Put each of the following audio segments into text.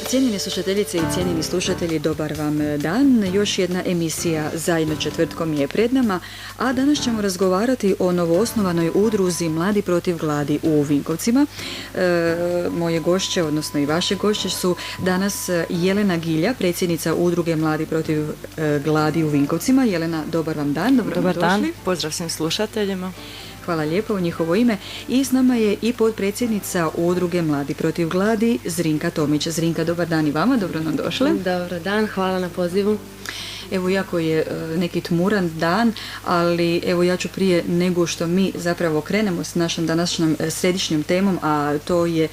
Cijenjene slušateljice i cijenjeni slušatelji, dobar vam dan. Još jedna emisija Zajedno četvrtkom je pred nama, a danas ćemo razgovarati o novoosnovanoj udruzi Mladi protiv gladi u Vinkovcima. Moje gošće, odnosno i vaše gošće, su danas Jelena Gilja, predsjednica udruge Mladi protiv gladi u Vinkovcima. Jelena, dobar vam dan. Dobar dan, pozdrav svim slušateljima. Hvala lijepo u njihovo ime. I s nama je i potpredsjednica udruge Mladi protiv gladi Zrinka Tomić. Zrinka, dobar dan i vama, dobro nam došle. Dobar dan, hvala na pozivu. Evo, jako je neki tmuran dan, ali evo ja ću prije nego što mi zapravo krenemo s našom današnjom središnjom temom, a to je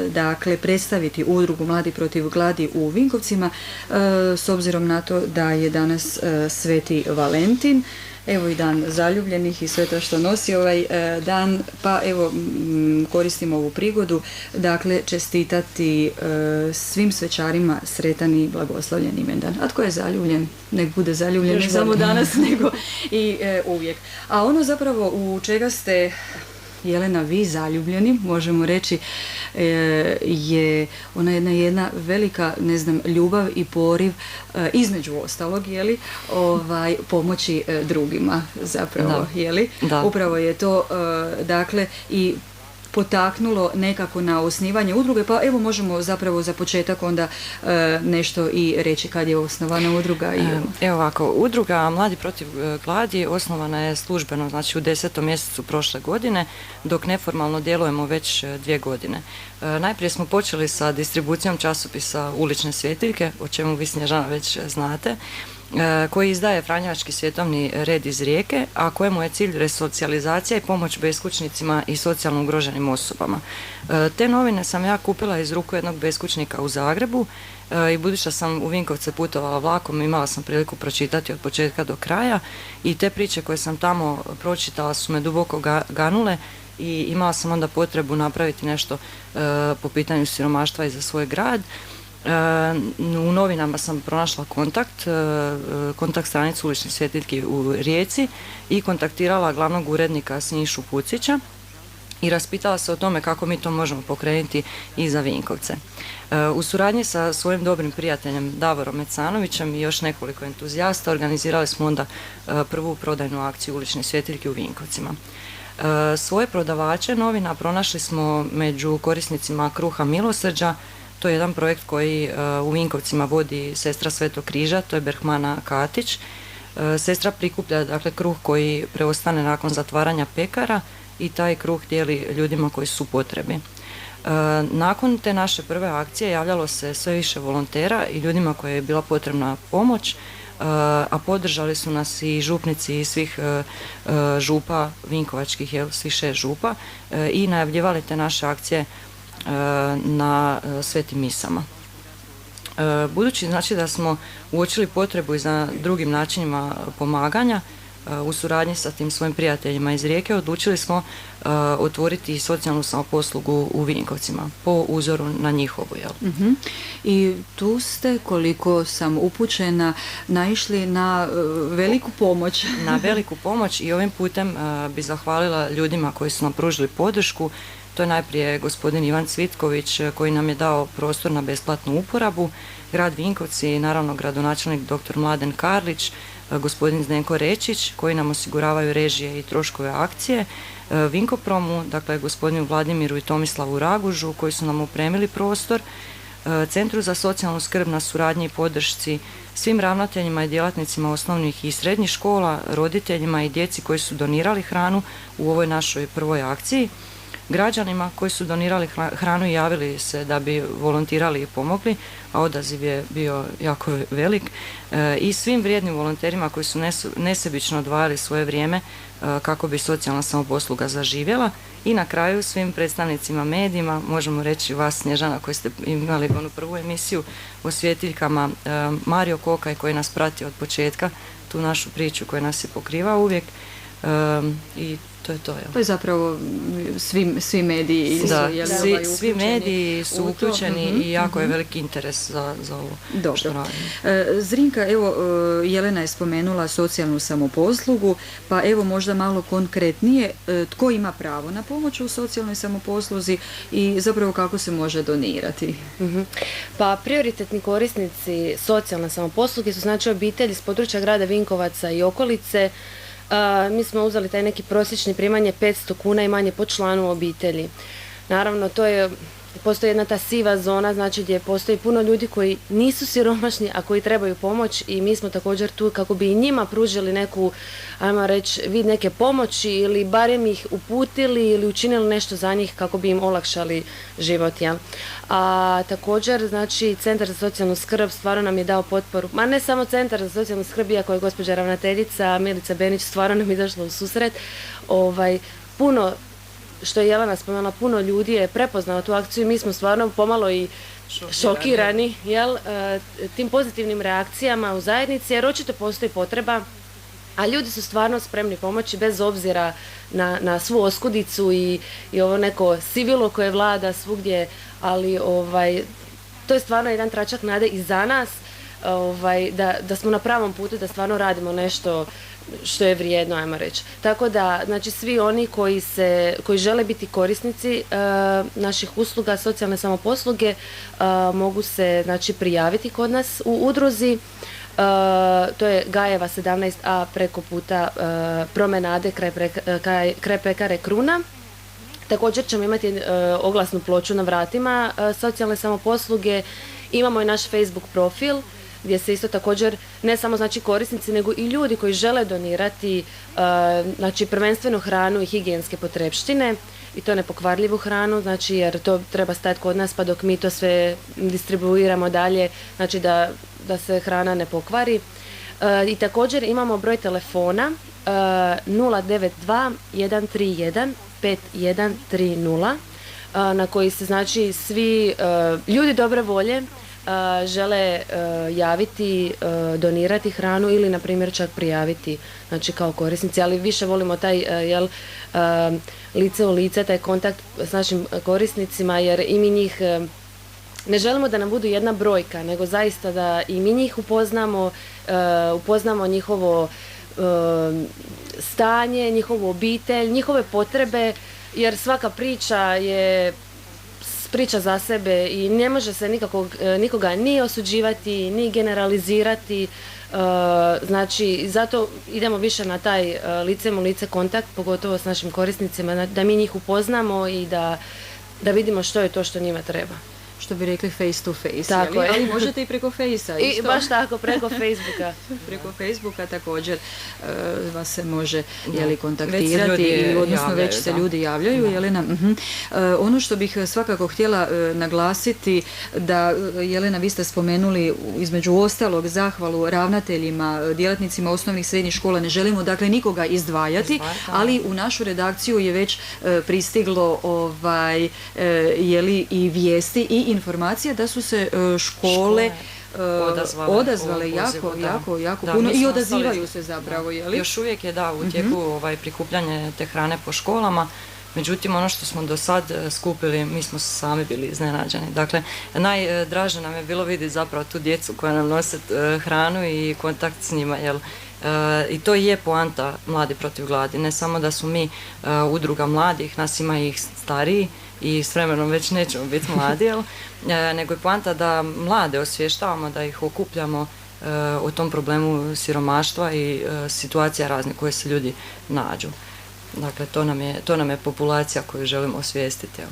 dakle predstaviti udrugu Mladi protiv gladi u Vinkovcima, s obzirom na to da je danas Sveti Valentin. Evo i dan zaljubljenih i sve to što nosi ovaj dan, pa evo koristim ovu prigodu, dakle čestitati svim svećarima sretan i blagoslovljen imendan. A tko je zaljubljen, nek bude zaljubljen ne samo danas, nego i uvijek. A ono zapravo u čega ste, Jelena, vi zaljubljeni, možemo reći, je ona jedna velika, ne znam, ljubav i poriv, između ostalog, pomoći drugima zapravo, Da. Upravo je to, dakle, i potaknulo nekako na osnivanje udruge, pa evo možemo zapravo za početak onda nešto i reći kad je osnovana udruga. Evo ovako, udruga Mladi protiv gladi osnovana je službeno, znači u 10. mjesecu prošle godine, dok neformalno djelujemo već 2 godine. Najprije smo počeli sa distribucijom časopisa Ulične svjetiljke, o čemu vi, Snježana, već znate, koji izdaje Franjevački svjetovni red iz Rijeke, a kojemu je cilj resocijalizacija i pomoć beskućnicima i socijalno ugroženim osobama. Te novine sam ja kupila iz ruku jednog beskućnika u Zagrebu i budući da sam u Vinkovce putovala vlakom, imala sam priliku pročitati od početka do kraja i te priče koje sam tamo pročitala su me duboko ganule i imala sam onda potrebu napraviti nešto po pitanju siromaštva i za svoj grad. U novinama sam pronašla kontakt stranicu Ulične svjetiljke u Rijeci i kontaktirala glavnog urednika Sinišu Pucića i raspitala se o tome kako mi to možemo pokrenuti i za Vinkovce. U suradnji sa svojim dobrim prijateljem Davorom Mecanovićem i još nekoliko entuzijasta organizirali smo onda prvu prodajnu akciju Ulične svjetiljke u Vinkovcima. Svoje prodavače novina pronašli smo među korisnicima Kruha milosrđa. To je jedan projekt koji u Vinkovcima vodi sestra Svetog križa, to je Berhmana Katić. Sestra prikuplja, dakle, kruh koji preostane nakon zatvaranja pekara i taj kruh dijeli ljudima koji su u potrebi. Nakon te naše prve akcije javljalo se sve više volontera i ljudima koje je bila potrebna pomoć, a podržali su nas i župnici svih župa vinkovačkih, svih 6 župa, i najavljivali te naše akcije na svetim misama. Budući, znači, da smo uočili potrebu i za drugim načinima pomaganja, u suradnji sa tim svojim prijateljima iz Rijeke odlučili smo otvoriti socijalnu samoposlugu u Vinkovcima po uzoru na njihovu. I tu ste, koliko sam upućena, naišli na veliku pomoć. Na veliku pomoć i ovim putem bi zahvalila ljudima koji su nam pružili podršku. To je najprije gospodin Ivan Cvitković koji nam je dao prostor na besplatnu uporabu, grad Vinkovci, naravno gradonačelnik dr. Mladen Karlić, gospodin Zdenko Rečić koji nam osiguravaju režije i troškove akcije, Vinkopromu, dakle gospodinu Vladimiru i Tomislavu Ragužu koji su nam opremili prostor, Centru za socijalnu skrb na suradnji i podršci, svim ravnateljima i djelatnicima osnovnih i srednjih škola, roditeljima i djeci koji su donirali hranu u ovoj našoj prvoj akciji, građanima koji su donirali hranu i javili se da bi volontirali i pomogli, a odaziv je bio jako velik, i svim vrijednim volonterima koji su nesebično odvajali svoje vrijeme kako bi socijalna samoposluga zaživjela, i na kraju svim predstavnicima medijima, možemo reći vas, Snježana, koji ste imali onu prvu emisiju o svjetiljkama, Mario Kokaj koji nas prati od početka, tu našu priču koja nas je pokrivao uvijek, i to je to. Jel? To je zapravo svi mediji svi mediji su uključeni i jako je veliki interes za ovo što radimo. Zrinka, evo Jelena je spomenula socijalnu samoposlugu, pa evo možda malo konkretnije, tko ima pravo na pomoć u socijalnoj samoposluzi i zapravo kako se može donirati? Pa prioritetni korisnici socijalne samoposluge su znači obitelji s područja grada Vinkovaca i okolice. Mi smo uzeli taj neki prosječni primanje 500 kuna i manje po članu obitelji. Naravno, postoji jedna ta siva zona, znači gdje postoji puno ljudi koji nisu siromašni, a koji trebaju pomoć i mi smo također tu kako bi i njima pružili neku, ajmo reći, vid neke pomoći ili barem ih uputili ili učinili nešto za njih kako bi im olakšali život. Ja. A također, znači, Centar za socijalnu skrb stvarno nam je dao potporu, ma ne samo Centar za socijalnu skrb, iako je gospođa ravnateljica Milica Benić stvarno nam je došla u susret, puno, što je Jelena spomenula, puno ljudi je prepoznalo tu akciju i mi smo stvarno pomalo i šokirani tim pozitivnim reakcijama u zajednici, jer očito postoji potreba, a ljudi su stvarno spremni pomoći bez obzira na svu oskudicu i ovo neko sivilo koje vlada svugdje, ali to je stvarno jedan tračak nade i za nas, da smo na pravom putu, da stvarno radimo nešto što je vrijedno, ajmo reći. Tako da, znači, svi oni koji žele biti korisnici naših usluga, socijalne samoposluge, mogu se, znači, prijaviti kod nas u udruzi. To je Gajeva 17a preko puta promenade kraj pekare Kruna. Također ćemo imati oglasnu ploču na vratima socijalne samoposluge. Imamo i naš Facebook profil gdje se isto također ne samo znači korisnici nego i ljudi koji žele donirati znači prvenstveno hranu i higijenske potrepštine i to nepokvarljivu hranu, znači jer to treba stajati kod nas pa dok mi to sve distribuiramo dalje, znači da se hrana ne pokvari. I također imamo broj telefona 092 131 5130 na koji se znači svi ljudi dobre volje žele javiti, donirati hranu ili na primjer čak prijaviti, znači kao korisnici, ali više volimo taj lice u lice, taj kontakt s našim korisnicima jer i mi njih ne želimo da nam budu jedna brojka, nego zaista da i mi njih upoznamo njihovo stanje, njihovu obitelj, njihove potrebe, jer svaka priča je priča za sebe i ne može se nikoga ni osuđivati, ni generalizirati, znači zato idemo više na taj licem u lice kontakt, pogotovo s našim korisnicima, da mi njih upoznamo i da vidimo što je to što njima treba. Što bi rekli face to face, tako je. Ali možete i preko Face-a isto. I baš tako, preko Facebooka. Preko Facebooka također vas se može kontaktirati, odnosno već se ljudi javljaju. Jelena, ono što bih svakako htjela naglasiti, da Jelena, vi ste spomenuli između ostalog zahvalu ravnateljima, djelatnicima osnovnih i srednjih škola, ne želimo dakle nikoga izdvajati, ali u našu redakciju je već pristiglo i vijesti i informacija da su se škole odazvale jako puno i odazivaju se zapravo, je li? Još uvijek je u tijeku prikupljanje te hrane po školama, međutim ono što smo do sad skupili, mi smo sami bili iznenađeni. Dakle, najdraže nam je bilo vidjeti zapravo tu djecu koja nam nose hranu i kontakt s njima, jel? I to je poanta Mladi protiv gladi, ne samo da su mi udruga mladih, nas ima ih stariji i s vremenom već nećemo biti mladi, nego je poanta da mlade osvještavamo, da ih okupljamo o tom problemu siromaštva i situacija raznih koje se ljudi nađu. Dakle, to nam je populacija koju želimo osvijestiti.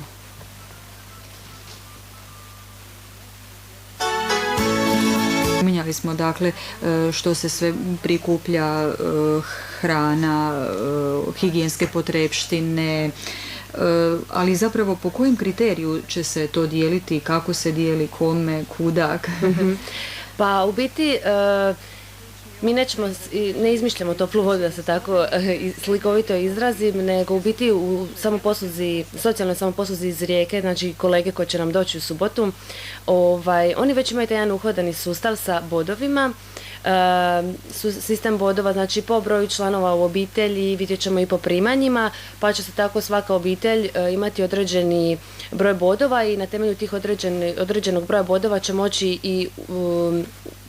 Spominjali smo dakle što se sve prikuplja, hrana, higijenske potrepštine, ali zapravo po kojem kriteriju će se to dijeliti, kako se dijeli, kome, kuda? Pa u biti mi ne izmišljamo toplu vodu, da se tako slikovito izrazim, nego u biti u socijalnoj samoposluzi iz Rijeke, znači kolege koji će nam doći u subotu, oni već imaju taj jedan uhodani sustav sa bodovima, sistem bodova, znači po broju članova u obitelji, vidjet ćemo i po primanjima, pa će se tako svaka obitelj imati određeni broj bodova i na temelju tih određenog broja bodova će moći i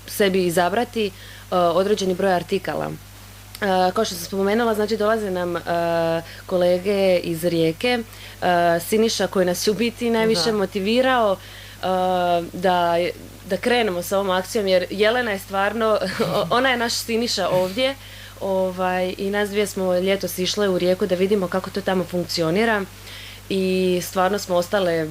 sebi izabrati određeni broj artikala. Kao što sam spomenula, znači dolaze nam kolege iz Rijeke, Siniša koji nas je u biti najviše motivirao da krenemo sa ovom akcijom, jer Jelena je stvarno, ona je naš Siniša ovdje, i nas dvije smo ljetos išle u Rijeku da vidimo kako to tamo funkcionira i stvarno smo ostale,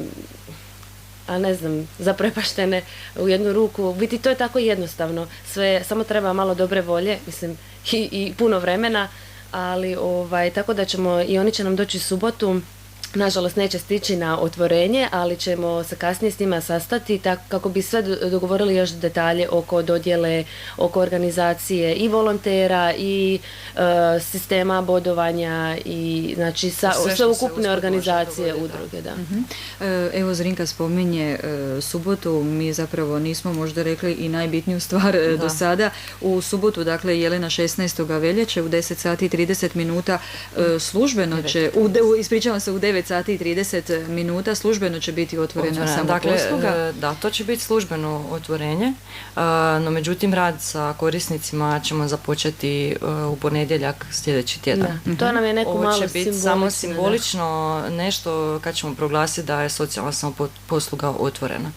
zaprepaštene u jednu ruku. Biti to je tako jednostavno, sve samo treba malo dobre volje, mislim, i puno vremena, ali tako da ćemo, i oni će nam doći u subotu. Nažalost neće stići na otvorenje, ali ćemo se kasnije s njima sastati kako bi sve dogovorili još detalje oko dodjele, oko organizacije i volontera i sistema bodovanja i znači sve ukupne organizacije udruge. Da. Evo Zrinka spominje subotu, mi zapravo nismo možda rekli i najbitniju stvar do sada. U subotu, dakle Jelena 16. veljače u 10 sati i 30 minuta službeno će, ispričavam se, u 9 sati i 30 minuta službeno će biti otvorena samoposluga. Dakle, da, to će biti službeno otvorenje, no međutim rad sa korisnicima ćemo započeti u ponedjeljak sljedeći tjedan. Da, to nam je neko malo simbolično. Ovo će biti samo simbolično nešto kad ćemo proglasiti da je socijalna samoposluga otvorena.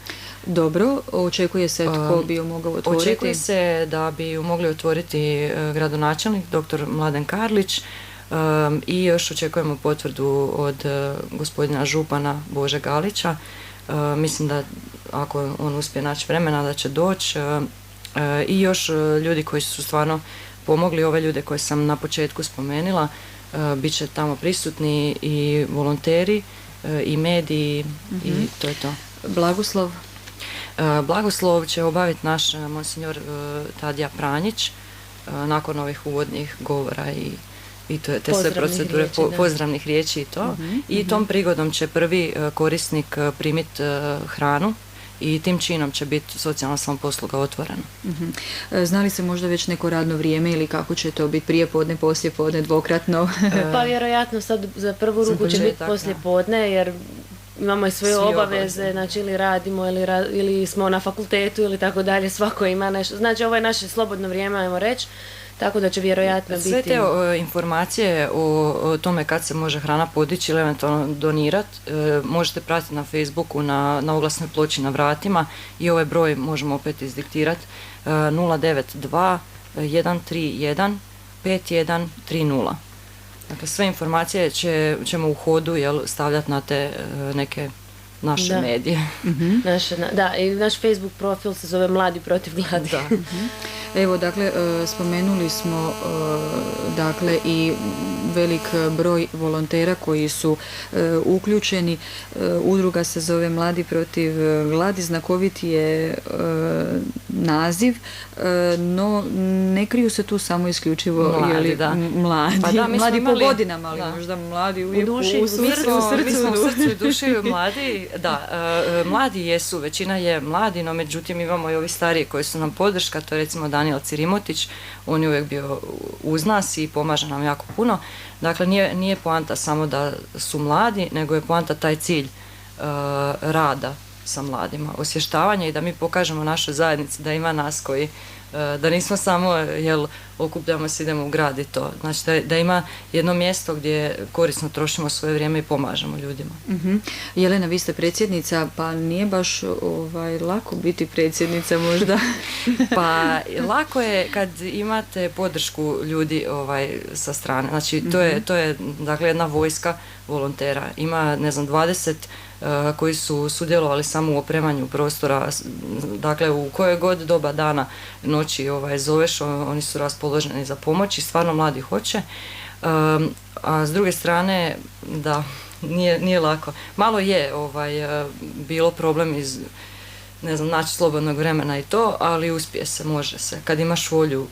Dobro, očekuje se tko bi ju mogao otvoriti? Očekuje se da bi ju mogli otvoriti gradonačelnik dr. Mladen Karlić, i još očekujemo potvrdu od gospodina župana Bože Galića. Mislim da ako on uspije naći vremena da će doći, i još ljudi koji su stvarno pomogli, ove ljude koje sam na početku spomenula, bit će tamo prisutni i volonteri i mediji i to je to. Blagoslov? Blagoslov će obaviti naš monsignor Tadija Pranjić nakon ovih uvodnih govora i te sve procedure pozdravnih riječi i to. I tom prigodom će prvi korisnik primiti hranu i tim činom će biti socijalna samoposluga otvorena. Zna li se možda već neko radno vrijeme ili kako će to biti, prije podne, poslije podne, dvokratno? Pa vjerojatno sad za prvu ruku će biti poslije podne, jer imamo i svoje obaveze, znači ili radimo ili smo na fakultetu ili tako dalje, svako ima nešto. Znači ovo je naše slobodno vrijeme, ajmo reći. Tako da će vjerojatno biti... Sve te informacije o tome kad se može hrana podići ili eventualno donirati možete pratiti na Facebooku, na oglasnoj ploči na vratima i ovaj broj možemo opet izdiktirati 092 131 5130. Dakle, sve informacije ćemo u hodu stavljati na te neke naše medije. Da, i naš Facebook profil se zove Mladi protiv gladi. Da. Evo, dakle, spomenuli smo dakle i velik broj volontera koji su uključeni. Udruga se zove Mladi protiv gladi, znakovit je naziv, no ne kriju se tu samo isključivo mladi. Pa da, mladi po godinama, ali možda mladi uvijek u srcu. Mi smo u srcu i duši mladi, da, mladi jesu, većina je mladi, no međutim imamo i ovi stariji koji su nam podrška, to je recimo Daniel Cirimotić, on je uvijek bio uz nas i pomaže nam jako puno. Dakle, nije poanta samo da su mladi, nego je poanta taj cilj rada sa mladima, osvještavanje i da mi pokažemo našoj zajednici da ima nas koji, da nismo samo okupljamo se, idemo u grad i to. Znači da ima jedno mjesto gdje korisno trošimo svoje vrijeme i pomažemo ljudima. Jelena, vi ste predsjednica, pa nije baš lako biti predsjednica možda? Pa lako je kad imate podršku ljudi sa strane. Znači to je dakle jedna vojska volontera. Ima 20 koji su sudjelovali samo u opremanju prostora, dakle u kojoj god doba dana, noći zoveš, oni su raspoloženi za pomoć i stvarno mladi hoće, a s druge strane da nije lako. Malo je bilo problem iz naći slobodnog vremena i to, ali uspije se, može se. Kad imaš volju,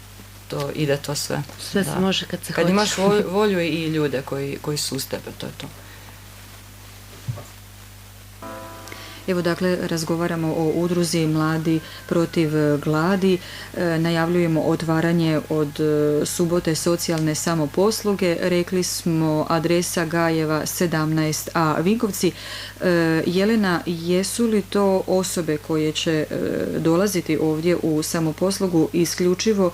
to ide to sve. Sve se može kad se hoće. Kad imaš volju i ljude koji su uz tebe, to je to. Evo dakle razgovaramo o udruzi Mladi protiv gladi, najavljujemo otvaranje od subote socijalne samoposluge, rekli smo adresa Gajeva 17a Vinkovci. Jelena, jesu li to osobe koje će dolaziti ovdje u samoposlugu isključivo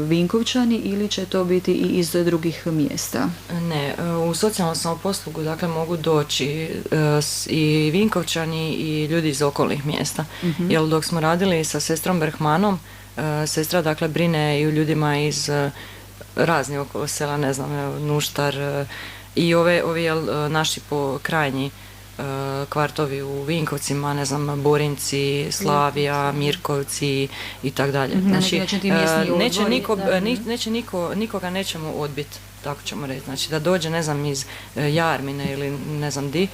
Vinkovčani ili će to biti i iz drugih mjesta? Ne, u socijalnu samoposlugu dakle mogu doći i Vinkovčani i ljudi iz okolnih mjesta. Jer dok smo radili sa sestrom Berhmanom, sestra dakle brine i o ljudima iz raznih okolo sela, ne znam, Nuštar i ovi naši po krajnji kvartovi u Vinkovcima, ne znam, Borinci, Slavija, Mirkovci i tako dalje. Znači, nikoga nećemo odbiti, tako ćemo reći. Znači, da dođe, ne znam, iz Jarmine ili ne znam di,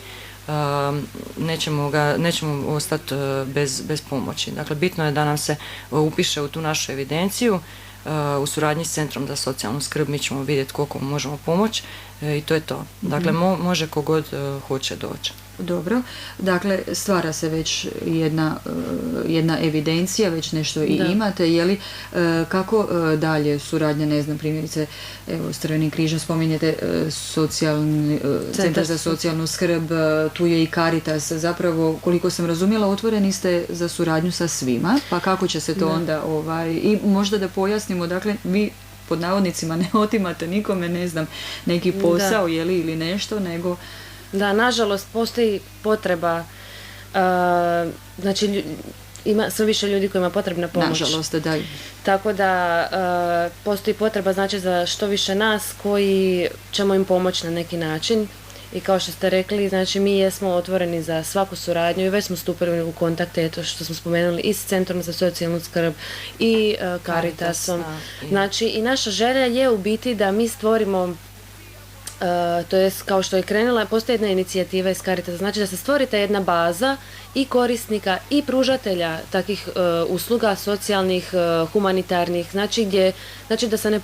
nećemo ostati bez pomoći. Dakle, bitno je da nam se upiše u tu našu evidenciju u suradnji s Centrom za socijalnu skrb. Mi ćemo vidjeti koliko možemo pomoći i to je to. Dakle, može kogod hoće doći. Dobro, dakle stvara se već jedna evidencija, već nešto i imate, je li kako dalje suradnja, ne znam, primjerice, evo, s Crvenim križem spominjete Centar za socijalnu skrb, tu je i Caritas, zapravo koliko sam razumjela otvoreni ste za suradnju sa svima, pa kako će se to onda, i možda da pojasnimo, dakle vi pod navodnicima ne otimate nikome, ne znam, neki posao, je li, ili nešto, nego... Da, nažalost, postoji potreba, znači ima sve više ljudi kojima je potrebna pomoć. Nažalost, da. Tako da postoji potreba, znači, za što više nas koji ćemo im pomoći na neki način. I kao što ste rekli, znači mi jesmo otvoreni za svaku suradnju i već smo stupili u kontakt, eto što smo spomenuli, i s Centrom za socijalnu skrb i Caritasom. Znači i naša želja je u biti da mi stvorimo, to je kao što je krenula, postoji jedna inicijativa iz Caritasa, znači da se stvori ta jedna baza i korisnika i pružatelja takvih usluga socijalnih, humanitarnih, znači da se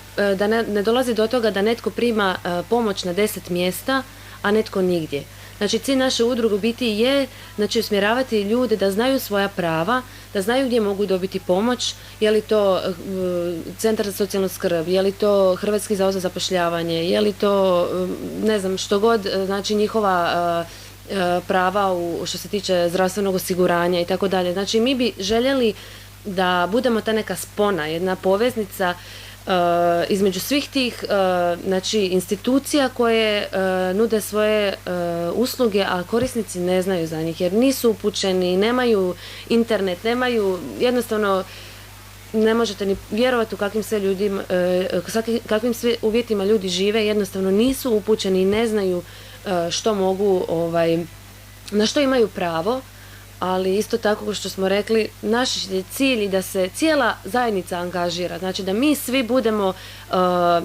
ne dolazi do toga da netko prima pomoć na 10 mjesta, a netko nigdje. Znači cilj naše udruge u biti je, znači, usmjeravati ljude da znaju svoja prava, da znaju gdje mogu dobiti pomoć, je li to Centar za socijalnu skrb, je li to Hrvatski zavod za zapošljavanje, je li to, ne znam, što god, znači njihova prava što se tiče zdravstvenog osiguranja i tako dalje. Znači mi bi željeli da budemo ta neka spona, jedna poveznica između svih tih znači, institucija koje nude svoje usluge, a korisnici ne znaju za njih jer nisu upućeni, nemaju internet, nemaju, jednostavno ne možete ni vjerovati u kakvim sve ljudima, kakvim sve uvjetima ljudi žive, jednostavno nisu upućeni i ne znaju što mogu, na što imaju pravo. Ali isto tako kao što smo rekli, naš je cilj da se cijela zajednica angažira, znači da mi svi budemo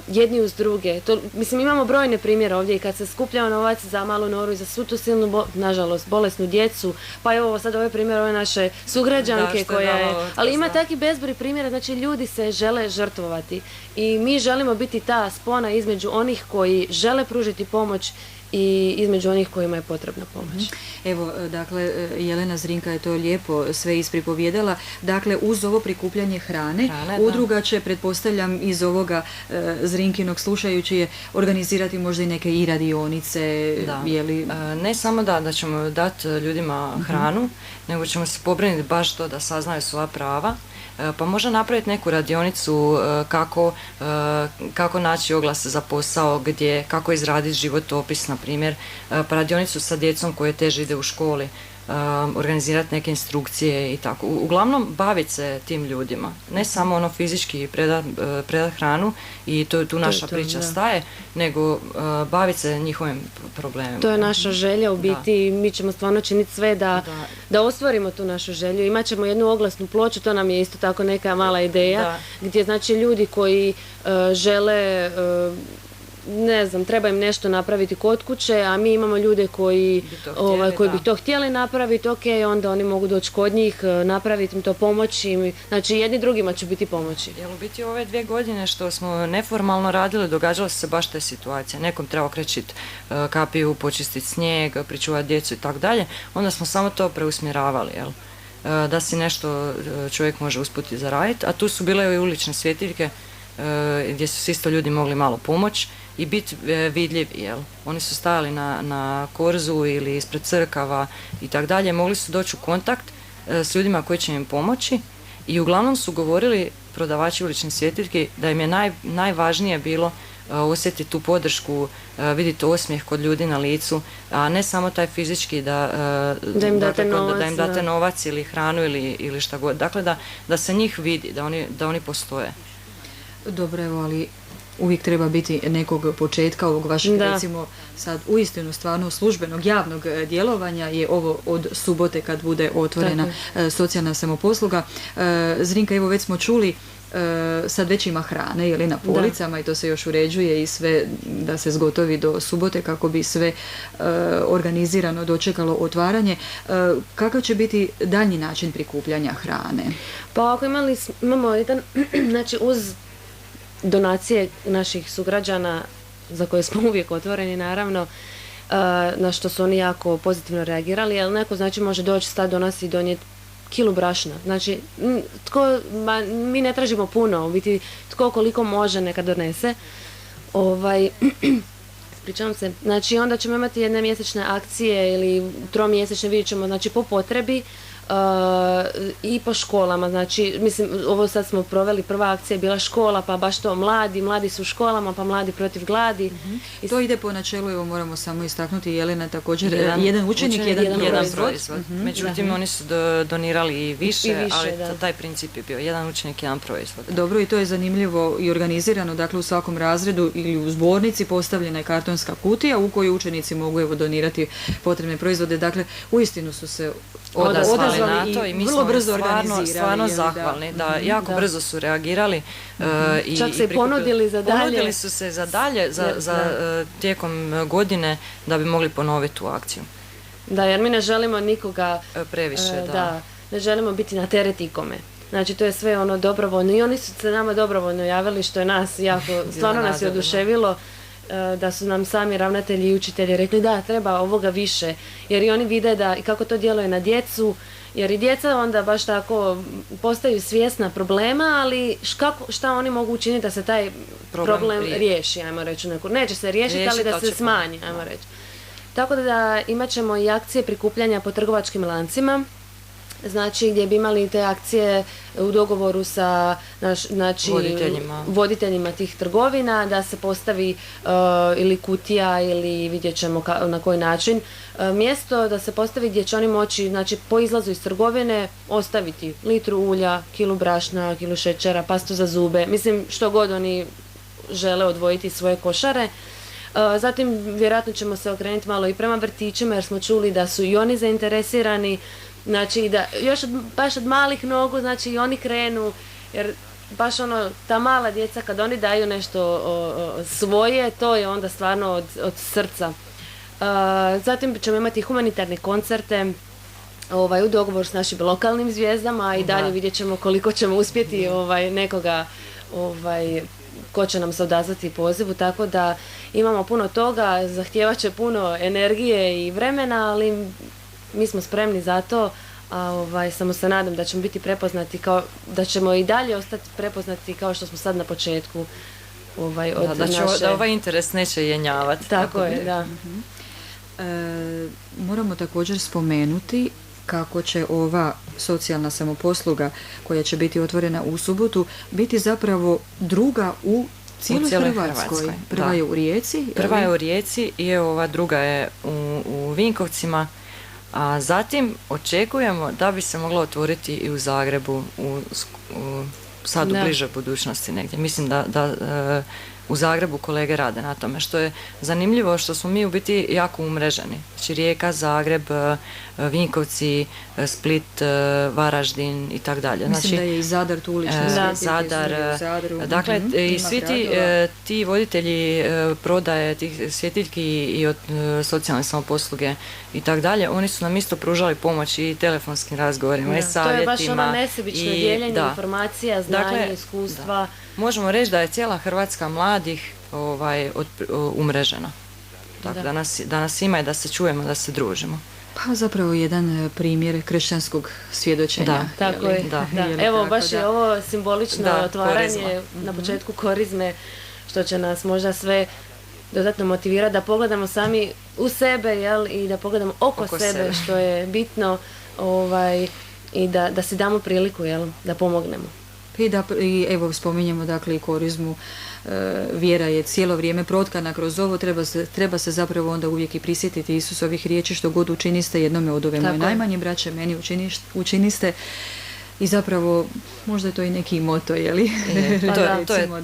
jedni uz druge. Mislim, imamo brojne primjere ovdje i kad se skuplja novac za malu Noru i za svu tu silnu, nažalost, bolesnu djecu, pa evo sad ovaj primjer ove naše sugrađanke koja je, ali ima takvi bezbroj primjera, znači ljudi se žele žrtvovati i mi želimo biti ta spona između onih koji žele pružiti pomoć i između onih kojima je potrebna pomoć. Evo, dakle, Jelena Zrinka je to lijepo sve ispripovjedala. Dakle, uz ovo prikupljanje hrane udruga će, pretpostavljam, iz ovoga Zrinkinog slušajući je organizirati možda i neke i radionice. Jeli... Ne samo da ćemo dati ljudima hranu, nego ćemo se pobrinuti baš to da saznaju svoja prava. Pa možda napraviti neku radionicu kako naći oglase za posao, gdje, kako izraditi životopis, na primjer, pa radionicu sa djecom koje teže ide u školi, organizirati neke instrukcije i tako. Uglavnom baviti se tim ljudima, ne samo ono fizički predat hranu i tu naša priča staje, nego baviti se njihovim problemima. To je naša želja u biti, mi ćemo stvarno činiti sve da ostvarimo tu našu želju. Imat ćemo jednu oglasnu ploču, to nam je isto tako neka mala ideja, gdje znači ljudi koji žele ne znam, treba im nešto napraviti kod kuće, a mi imamo ljude koji bi to htjeli napraviti, ok, onda oni mogu doći kod njih, napraviti im to, pomoći im, znači jedni drugima će biti pomoći. Jel u biti ove 2 godine što smo neformalno radili, događala se baš te situacije, nekom treba okrečiti kapiju, počistiti snijeg, pričuvati djecu i tako dalje, onda smo samo to preusmjeravali, jel? Da si nešto čovjek može uspjeti zaraditi, a tu su bile i ulične svjetiljke gdje su isto ljudi mogli malo pomoći i biti vidljivi, jel? Oni su stajali na korzu ili ispred crkava i tako dalje, mogli su doći u kontakt s ljudima koji će im pomoći i uglavnom su govorili prodavači uličnih svjetiljki da im je najvažnije bilo osjetiti tu podršku, vidjeti osmijeh kod ljudi na licu, a ne samo taj fizički da im date novac ili hranu ili šta god. Dakle, da se njih vidi, da oni postoje. Dobro, evo, ali uvijek treba biti nekog početka ovog vašeg, recimo, sad uistinu stvarno službenog javnog djelovanja je ovo od subote kad bude otvorena socijalna samoposluga. Zrinka, evo već smo čuli, sad već ima hrane ili na policama i to se još uređuje i sve da se zgotovi do subote kako bi sve organizirano dočekalo otvaranje. Kakav će biti daljnji način prikupljanja hrane? Pa ako imamo jedan, znači uz donacije naših sugrađana za koje smo uvijek otvoreni naravno, na što su oni jako pozitivno reagirali, ali neko znači može doći stati do nas i donijeti kilu brašna. Znači, mi ne tražimo puno, u biti tko koliko može neka donese. Ispričavam se. Znači, onda ćemo imati jedne mjesečne akcije ili tromjesečne, vidjet ćemo, znači po potrebi i po školama. Znači, mislim, ovo sad smo proveli, prva akcija je bila škola, pa baš to mladi su u školama, pa mladi protiv gladi. To ide po načelu, evo moramo samo istaknuti, Jelena, također jedan učenik, jedan proizvod. Međutim, oni su donirali i više, ali taj princip je bio jedan učenik, jedan proizvod. Dobro, i to je zanimljivo i organizirano, dakle u svakom razredu ili u zbornici postavljena je kartonska kutija u kojoj učenici mogu evo donirati potrebne proizvode. Dakle, uistinu su se odazvali na to i mi smo stvarno zahvalni da jako brzo su reagirali i čak se i ponudili za dalje. Ponudili su se za dalje za tijekom godine da bi mogli ponoviti tu akciju. Da, jer mi ne želimo nikoga previše, ne želimo biti na teret ikome. Znači to je sve ono dobrovoljno i oni su se nama dobrovoljno javili što je nas jako, stvarno nas je oduševilo. Da su nam sami ravnatelji i učitelji rekli da treba ovoga više, jer i oni vide da i kako to djeluje na djecu, jer i djeca onda baš tako postaju svjesna problema, ali šta oni mogu učiniti da se taj problem riješi, ajmo reći. Neće se riješiti, ali da se smanji, ajmo reći. Tako da imat ćemo i akcije prikupljanja po trgovačkim lancima, znači gdje bi imali te akcije u dogovoru sa voditeljima tih trgovina, da se postavi ili kutija ili vidjet ćemo na koji način mjesto da se postavi gdje će oni moći, znači po izlazu iz trgovine ostaviti litru ulja, kilu brašna, kilu šećera, pastu za zube, mislim što god oni žele odvojiti svoje košare. Zatim vjerojatno ćemo se okrenuti malo i prema vrtićima jer smo čuli da su i oni zainteresirani. Znači da još baš od malih nogu, znači i oni krenu, jer baš ono, ta mala djeca kad oni daju nešto svoje, to je onda stvarno od srca. Zatim ćemo imati humanitarne koncerte u dogovoru s našim lokalnim zvijezdama i dalje vidjet ćemo koliko ćemo uspjeti nekoga ko će nam se odazvati pozivu, tako da imamo puno toga, zahtijevat će puno energije i vremena, ali mi smo spremni za to, a samo se nadam da ćemo biti prepoznati da ćemo i dalje ostati prepoznati kao što smo sad na početku. Da ovaj interes neće jenjavati. Tako je, da. Moramo također spomenuti kako će ova socijalna samoposluga koja će biti otvorena u subotu biti zapravo druga u cijeloj Hrvatskoj. Prva je u Rijeci. Prva je u Rijeci i ova druga je u Vinkovcima. A zatim očekujemo da bi se moglo otvoriti i u Zagrebu sad u bližoj budućnosti negdje. Mislim da u Zagrebu kolege rade na tome, što je zanimljivo što smo mi u biti jako umreženi. Znači Rijeka, Zagreb, Vinkovci, Split, Varaždin i tako dalje. Mislim da je i Zadar tu ulične Zadar, dakle i svi ti voditelji prodaje tih svjetiljki i od socijalne samoposluge i tako dalje, oni su nam isto pružali pomoć i telefonskim razgovorima i savjetima. To je baš ono nesebično dijeljenje informacija, znanja, iskustva. Možemo reći da je cijela Hrvatska mladih umrežena. Dakle, da nas ima i da se čujemo, da se družimo. Pa zapravo jedan primjer kršćanskog svjedočenja. Da, tako je. Evo, baš je ovo simbolično otvaranje na početku korizme, što će nas možda sve dodatno motivirati da pogledamo sami u sebe, i da pogledamo oko sebe, što je bitno, i da si damo priliku, da pomognemo. I evo spominjemo dakle i korizmu, vjera je cijelo vrijeme protkana kroz ovo, treba se zapravo onda uvijek i prisjetiti Isusovih riječi, što god učiniste jednome od ove moje najmanje braće, meni učiniste. I zapravo, možda je to i neki moto, je li?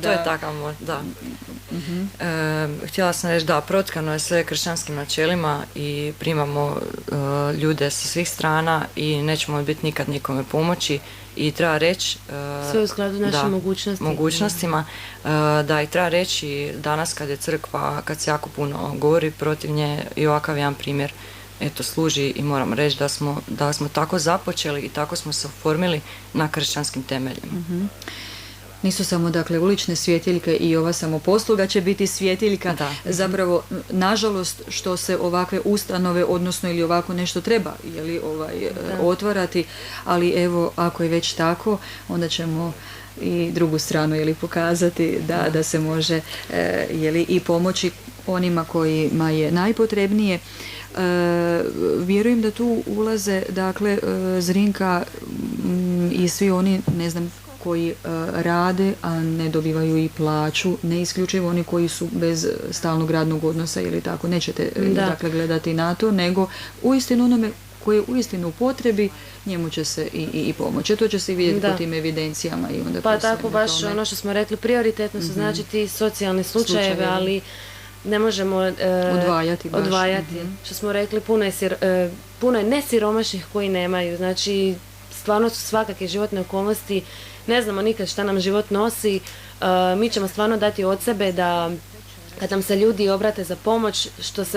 To je takav moto, da. Htjela sam reći da protkano je sve kršćanskim načelima i primamo ljude sa svih strana i nećemo biti nikad nikome pomoći i treba reći sve u skladu našim mogućnostima, da i treba reći danas kad je crkva, kad se jako puno govori protiv nje i ovakav jedan primjer služi i moram reći da smo tako započeli i tako smo se oformili na kršćanskim temeljima. Nisu samo dakle ulične svjetiljke i ova samoposluga će biti svjetiljka. Zapravo, nažalost, što se ovakve ustanove, odnosno ili ovako nešto treba otvarati, ali evo, ako je već tako, onda ćemo i drugu stranu pokazati da se može i pomoći onima kojima je najpotrebnije. Vjerujem da tu ulaze dakle Zrinka i svi oni, ne znam, koji rade, a ne dobivaju i plaću, ne isključivo oni koji su bez stalnog radnog odnosa ili tako, nećete dakle gledati na to, nego uistinu onome koji je uistinu u potrebi, njemu će se i pomoći. To će se i vidjeti po tim evidencijama. I onda pa tako baš ono što smo rekli, prioritetno su znači ti socijalni slučajevi, ali ne možemo odvajati. Što smo rekli, puno je nesiromašnih koji nemaju, znači stvarno su svakake životne okolnosti, ne znamo nikad šta nam život nosi, mi ćemo stvarno dati od sebe da kad nam se ljudi obrate za pomoć,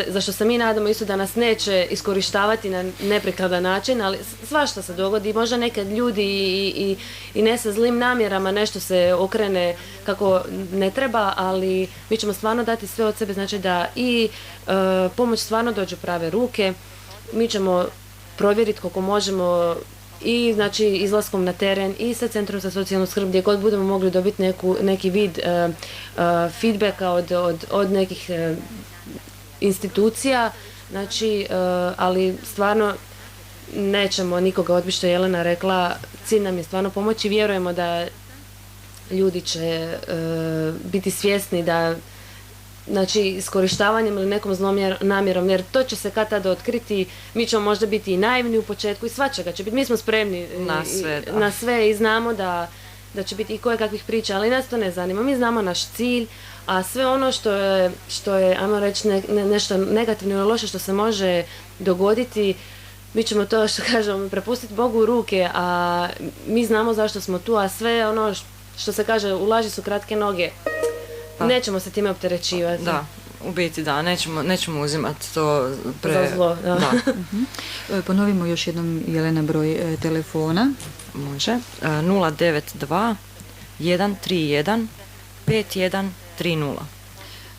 za što se mi nadamo isto da nas neće iskorištavati na neprikladan način, ali svašta se dogodi, možda nekad ljudi i ne sa zlim namjerama nešto se okrene kako ne treba, ali mi ćemo stvarno dati sve od sebe, znači da i pomoć stvarno dođe u prave ruke, mi ćemo provjeriti koliko možemo i znači izlaskom na teren i sa Centrom za socijalnu skrb, gdje god budemo mogli dobiti neki vid feedbacka od nekih institucija, znači, ali stvarno nećemo nikoga odbiti, što je Jelena rekla, cilj nam je stvarno pomoći, vjerujemo da ljudi će biti svjesni da znači iskorištavanjem ili nekom zlom namjerom, jer to će se kad tada otkriti, mi ćemo možda biti i naivni u početku i svačega će biti, mi smo spremni na sve i znamo da će biti i koje kakvih priča, ali nas to ne zanima, mi znamo naš cilj, a sve ono što je ajmo reći nešto negativno ili loše što se može dogoditi, mi ćemo to, što kažemo, prepustiti Bogu u ruke, a mi znamo zašto smo tu, a sve ono što se kaže, u laži su kratke noge. Nećemo se time opterećivati. Da, u biti da, nećemo uzimati to za zlo. Da. Ponovimo još jednom, Jelena, broj telefona. Može. 092 131 5130.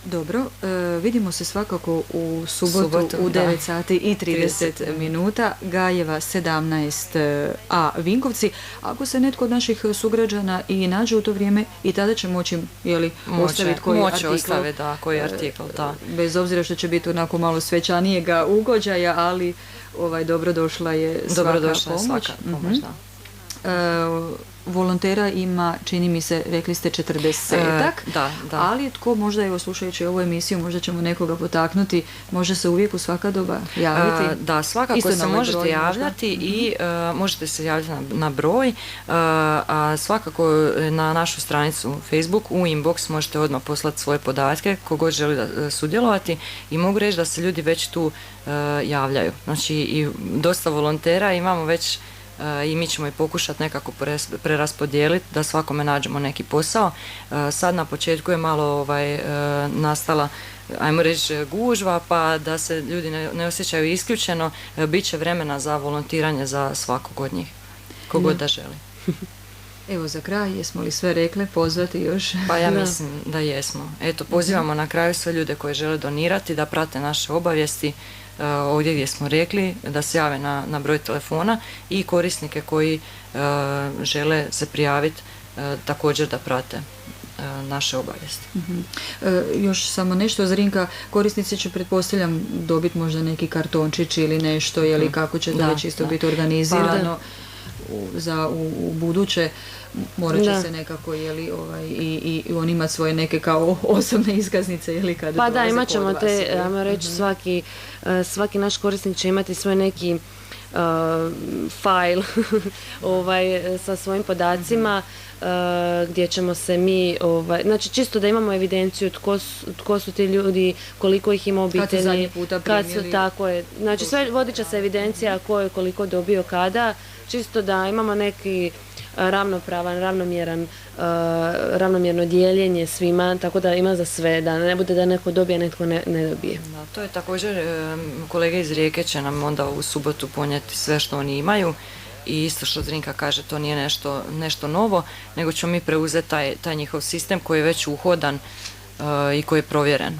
Dobro, vidimo se svakako u subotu u 9 sati i 30 minuta, Gajeva 17a Vinkovci. Ako se netko od naših sugrađana i nađe u to vrijeme, i tada će moći ostaviti koji artikl. Bez obzira što će biti onako malo svečanijega ugođaja, ali dobrodošla je svaka pomoć. Volontera ima, čini mi se, rekli ste 40-ak, Da. ali tko možda, evo slušajući ovu emisiju, možda ćemo nekoga potaknuti, može se uvijek u svaka doba javiti? Da, svakako Isto se na ovaj možete broj javljati i možete se javljati na broj, a svakako na našu stranicu Facebook u inbox možete odmah poslati svoje podatke kogod želi sudjelovati i mogu reći da se ljudi već tu javljaju. Znači i dosta volontera imamo već i mi ćemo i pokušati nekako preraspodijeliti da svakome nađemo neki posao. Sad na početku je malo nastala, ajmo reći, gužva, pa da se ljudi ne osjećaju isključeno, bit će vremena za volontiranje za svakog od njih, kogod da želi. Evo za kraj, jesmo li sve rekle, pozvati još? Pa ja mislim da jesmo. Eto, pozivamo na kraju sve ljude koji žele donirati, da prate naše obavijesti, ovdje gdje smo rekli, da se jave na broj telefona i korisnike koji žele se prijaviti također da prate naše obavijesti. Još samo nešto, Zrinka, korisnici će, pretpostavljam, dobiti možda neki kartončić ili nešto, ili kako će to već isto biti organizirano u buduće. Morat će se nekako i on imati svoje neke kao osobne iskaznice ili kada pa da, imat ćemo te, ajmo reći, svaki naš korisnik će imati svoj neki file sa svojim podacima gdje ćemo se mi, znači čisto da imamo evidenciju tko su ti ljudi, koliko ih ima obitelji, kad su zadnji puta primili. Tako je, znači sve vodit će se evidencija ko je koliko dobio kada, čisto da imamo neki ravnopravan, ravnomjerno dijeljenje svima, tako da ima za sve, da ne bude da neko dobije, netko ne dobije. Da, to je također, kolege iz Rijeke će nam onda u subotu ponijeti sve što oni imaju i isto što Zrinka kaže, to nije nešto novo, nego ćemo mi preuzeti taj njihov sistem koji je već uhodan i koji je provjeren.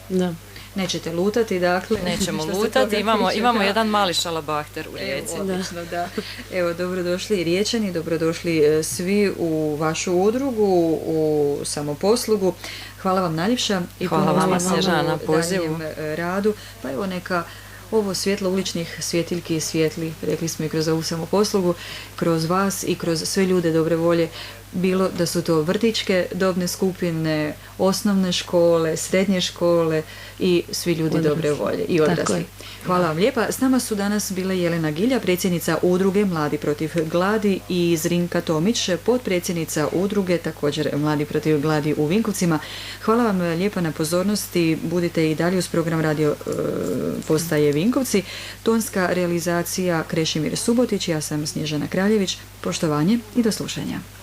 Da. Nećete lutati, dakle. Nećemo lutati, imamo jedan mali šalabahter u Rijeci. Odlično, da. Evo, dobrodošli i Riječani, dobrodošli svi u vašu udrugu, u samoposlugu. Hvala vam najljepša i hvala vama, Snježana, na pozivu. Radu. Pa evo neka ovo svjetlo uličnih svjetiljki svijetli, rekli smo i kroz ovu samoposlugu, kroz vas i kroz sve ljude dobre volje, bilo da su to vrtićke dobne skupine, osnovne škole, srednje škole i svi ljudi dobre volje i odrasli. Hvala vam lijepa. S nama su danas bile Jelena Gilja, predsjednica udruge Mladi protiv gladi, i Zrinka Tomić, potpredsjednica udruge također Mladi protiv gladi u Vinkovcima. Hvala vam lijepa na pozornosti. Budite i dalje uz program radio postaje Vinkovci. Tonska realizacija Krešimir Subotić, ja sam Snježana Kraljević. Poštovanje i do slušanja.